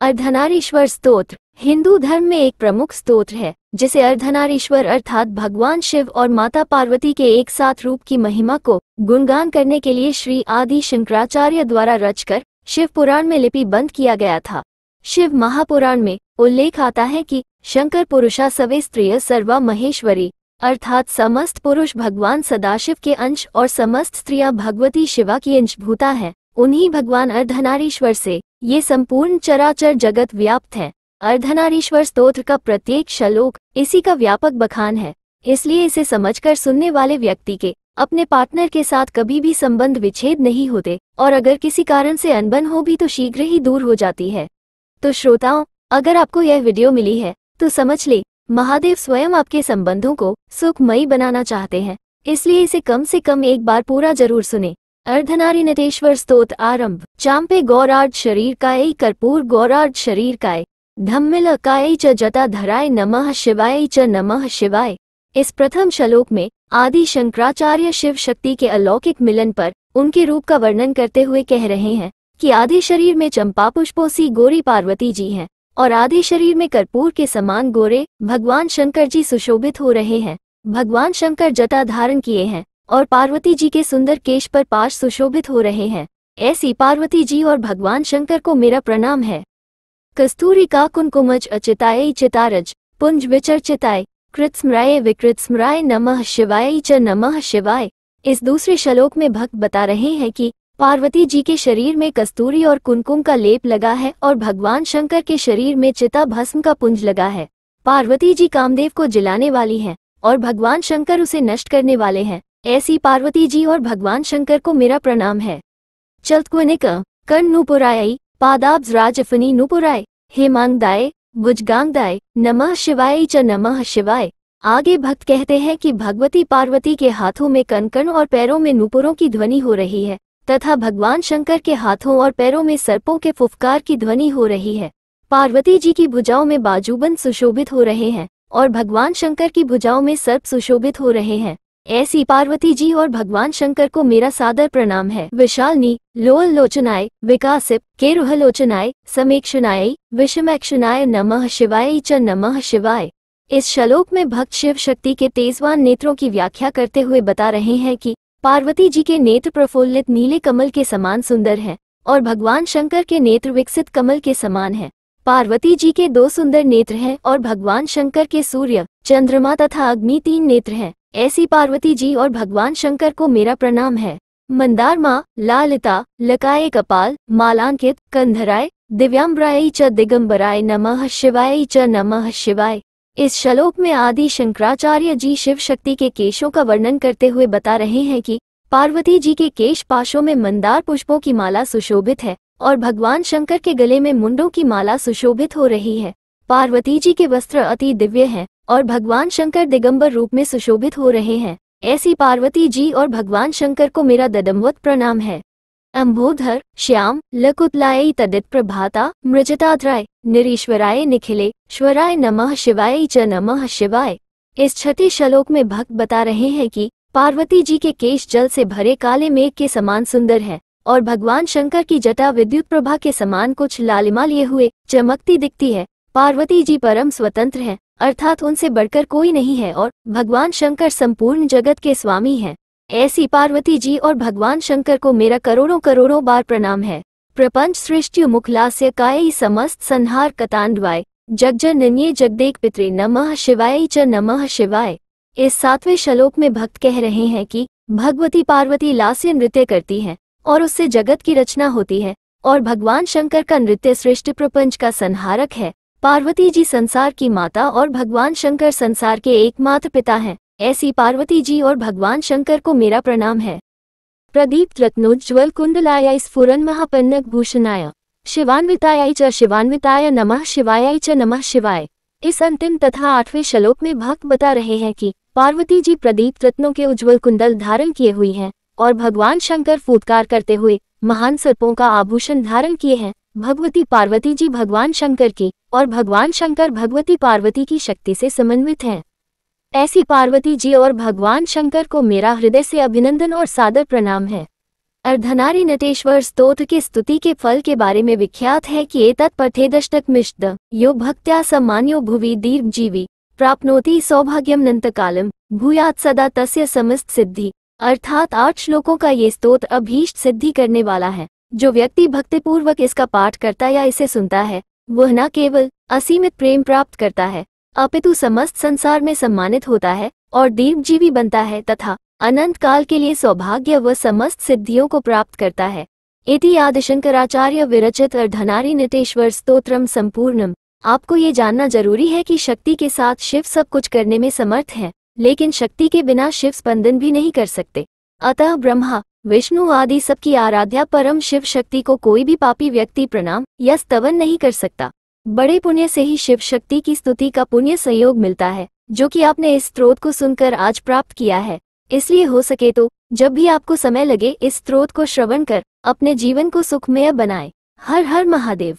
अर्धनारीश्वर स्तोत्र हिंदू धर्म में एक प्रमुख स्तोत्र है जिसे अर्धनारीश्वर अर्थात भगवान शिव और माता पार्वती के एक साथ रूप की महिमा को गुणगान करने के लिए श्री आदि शंकराचार्य द्वारा रचकर शिव पुराण में लिपिबंद किया गया था। शिव महापुराण में उल्लेख आता है कि शंकर पुरुषा सवे स्त्रिय सर्वा महेश्वरी अर्थात समस्त पुरुष भगवान सदाशिव के अंश और समस्त स्त्रियां भगवती शिवा की अंशभूता है। उन्हीं भगवान अर्धनारीश्वर से ये संपूर्ण चराचर जगत व्याप्त है। अर्धनारीश्वर स्तोत्र का प्रत्येक श्लोक इसी का व्यापक बखान है, इसलिए इसे समझकर सुनने वाले व्यक्ति के अपने पार्टनर के साथ कभी भी संबंध विच्छेद नहीं होते और अगर किसी कारण से अनबन हो भी तो शीघ्र ही दूर हो जाती है। तो श्रोताओं, अगर आपको यह वीडियो मिली है तो समझ ले महादेव स्वयं आपके संबंधों को सुखमयी बनाना चाहते हैं, इसलिए इसे कम से कम एक बार पूरा जरूर सुने। अर्धनारीनटेश्वर स्तोत्र आरंभ। चांपे गौरार्ध शरीर काय कर्पूर गौरार्ध शरीर काय धम्मिल काय च जटा धराय नमः शिवाय च नमः शिवाय। इस प्रथम श्लोक में आदि शंकराचार्य शिव शक्ति के अलौकिक मिलन पर उनके रूप का वर्णन करते हुए कह रहे हैं कि आदि शरीर में चंपा पुष्पों सी गोरी पार्वती जी हैं और आदि शरीर में कर्पूर के समान गोरे भगवान शंकर जी सुशोभित हो रहे हैं। भगवान शंकर जटा धारण किए हैं और पार्वती जी के सुंदर केश पर पाश सुशोभित हो रहे हैं। ऐसी पार्वती जी और भगवान शंकर को मेरा प्रणाम है। कस्तूरी का कुंकुमज अचिताय चितारज पुंज विचर्चिताय कृत स्मराय विकृत स्मराय नमः शिवाय च नमः शिवाय। इस दूसरे श्लोक में भक्त बता रहे हैं कि पार्वती जी के शरीर में कस्तूरी और कुमकुम का लेप लगा है और भगवान शंकर के शरीर में चिता भस्म का पुंज लगा है। पार्वती जी कामदेव को जिलाने वाली हैं और भगवान शंकर उसे नष्ट करने वाले हैं। ऐसी पार्वती जी और भगवान शंकर को मेरा प्रणाम है। चलत्क्वनिक कर्ण नुपुराय पादाब्ज राजफनी नुपुराय हेमांगदाय भुजगांगदाय नमः शिवाय च नमः शिवाय। आगे भक्त कहते हैं कि भगवती पार्वती के हाथों में कनकन और पैरों में नुपुरों की ध्वनि हो रही है तथा भगवान शंकर के हाथों और पैरों में सर्पों के फुफकार की ध्वनि हो रही है। पार्वती जी की भुजाओं में बाजूबंद सुशोभित हो रहे हैं और भगवान शंकर की भुजाओं में सर्प सुशोभित हो रहे हैं। ऐसी पार्वती जी और भगवान शंकर को मेरा सादर प्रणाम है। विशालनी लोल लोचनाय विकासिप केरुह लोचनाय समेक्षनाय विषमैक्षनाय नमः शिवाय च नमः शिवाय। इस श्लोक में भक्त शिव शक्ति के तेजवान नेत्रों की व्याख्या करते हुए बता रहे हैं कि पार्वती जी के नेत्र प्रफुल्लित नीले कमल के समान सुंदर हैं और भगवान शंकर के नेत्र विकसित कमल के समान हैं। पार्वती जी के 2 सुंदर नेत्र हैं और भगवान शंकर के सूर्य चंद्रमा तथा अग्नि 3 नेत्र हैं। ऐसी पार्वती जी और भगवान शंकर को मेरा प्रणाम है। मंदारमा लालिता लकाय कपाल मालांकित कंधराय दिव्यांबराय च दिगंबराय नमः शिवाय च नमः शिवाय। इस श्लोक में आदि शंकराचार्य जी शिव शक्ति के केशों का वर्णन करते हुए बता रहे हैं कि पार्वती जी के केश पाशों में मंदार पुष्पों की माला सुशोभित है और भगवान शंकर के गले में मुंडों की माला सुशोभित हो रही है। पार्वती जी के वस्त्र अति दिव्य हैं और भगवान शंकर दिगंबर रूप में सुशोभित हो रहे हैं। ऐसी पार्वती जी और भगवान शंकर को मेरा दंडवत प्रणाम है। अंबोधर श्याम लकुतलाय तदित प्रभाता मृजताद्राय निरीश्वराय निखिले श्वराय नमः शिवाय च नमः शिवाय। इस छठे श्लोक में भक्त बता रहे हैं कि पार्वती जी के केश जल से भरे काले मेघ के समान सुंदर है और भगवान शंकर की जटा विद्युत प्रभा के समान कुछ लालिमा लिए हुए चमकती दिखती है। पार्वती जी परम स्वतंत्र हैं अर्थात उनसे बढ़कर कोई नहीं है और भगवान शंकर संपूर्ण जगत के स्वामी हैं। ऐसी पार्वती जी और भगवान शंकर को मेरा करोड़ों करोड़ों बार प्रणाम है। प्रपंच सृष्टि मुखलास्य काय समस्त संहार कतांडवाय जगजनन्ये जगदेक पितरे नमः शिवाय च नमः शिवाय। इस 7वें श्लोक में भक्त कह रहे हैं कि भगवती पार्वती लास्य नृत्य करती हैं और उससे जगत की रचना होती है और भगवान शंकर का नृत्य सृष्टि प्रपंच का संहारक है। पार्वती जी संसार की माता और भगवान शंकर संसार के एकमात्र पिता हैं। ऐसी पार्वती जी और भगवान शंकर को मेरा प्रणाम है। प्रदीप रत्नोज्ज्वल कुंडलाय स्फुरन महापन्नक भूषणाय शिवान्विताय च शिवान्विताय नमः शिवाय च नमः शिवाय। इस अंतिम तथा 8वें श्लोक में भक्त बता रहे हैं कि पार्वती जी प्रदीप रत्नों के उज्ज्वल कुंडल धारण किए हुई हैं और भगवान शंकर फूटकार करते हुए महान सर्पों का आभूषण धारण किए हैं। भगवती पार्वती जी भगवान शंकर की और भगवान शंकर भगवती पार्वती की शक्ति से समन्वित हैं। ऐसी पार्वती जी और भगवान शंकर को मेरा हृदय से अभिनंदन और सादर प्रणाम है। अर्धनारी नटेश्वर स्तोत्र के स्तुति के फल के बारे में विख्यात है कि एतत् पठेदष्टक मिष्द यो भक्त्या सम्मान्यो भुवि दीर्घजीवी प्राप्नोति सौभाग्यम नंतकालम भूयात् सदा तस्य समस्त सिद्धि। अर्थात 8 श्लोकों का ये स्तोत्र अभीष्ट सिद्धि करने वाला है। जो व्यक्ति भक्तिपूर्वक इसका पाठ करता या इसे सुनता है वह न केवल असीमित प्रेम प्राप्त करता है अपितु समस्त संसार में सम्मानित होता है और दीर्घजीवी बनता है तथा अनंत काल के लिए सौभाग्य व समस्त सिद्धियों को प्राप्त करता है। इति आदिशंकराचार्य विरचित अर्धनारी नटेश्वर स्तोत्रम संपूर्णम। आपको ये जानना जरूरी है कि शक्ति के साथ शिव सब कुछ करने में समर्थ है, लेकिन शक्ति के बिना शिव स्पंदन भी नहीं कर सकते। अतः ब्रह्मा विष्णु आदि सबकी आराध्या परम शिव शक्ति को कोई भी पापी व्यक्ति प्रणाम या स्तवन नहीं कर सकता। बड़े पुण्य से ही शिव शक्ति की स्तुति का पुण्य संयोग मिलता है, जो कि आपने इस स्तोत्र को सुनकर आज प्राप्त किया है। इसलिए हो सके तो जब भी आपको समय लगे इस स्तोत्र को श्रवण कर अपने जीवन को सुखमय बनाएं। हर हर महादेव।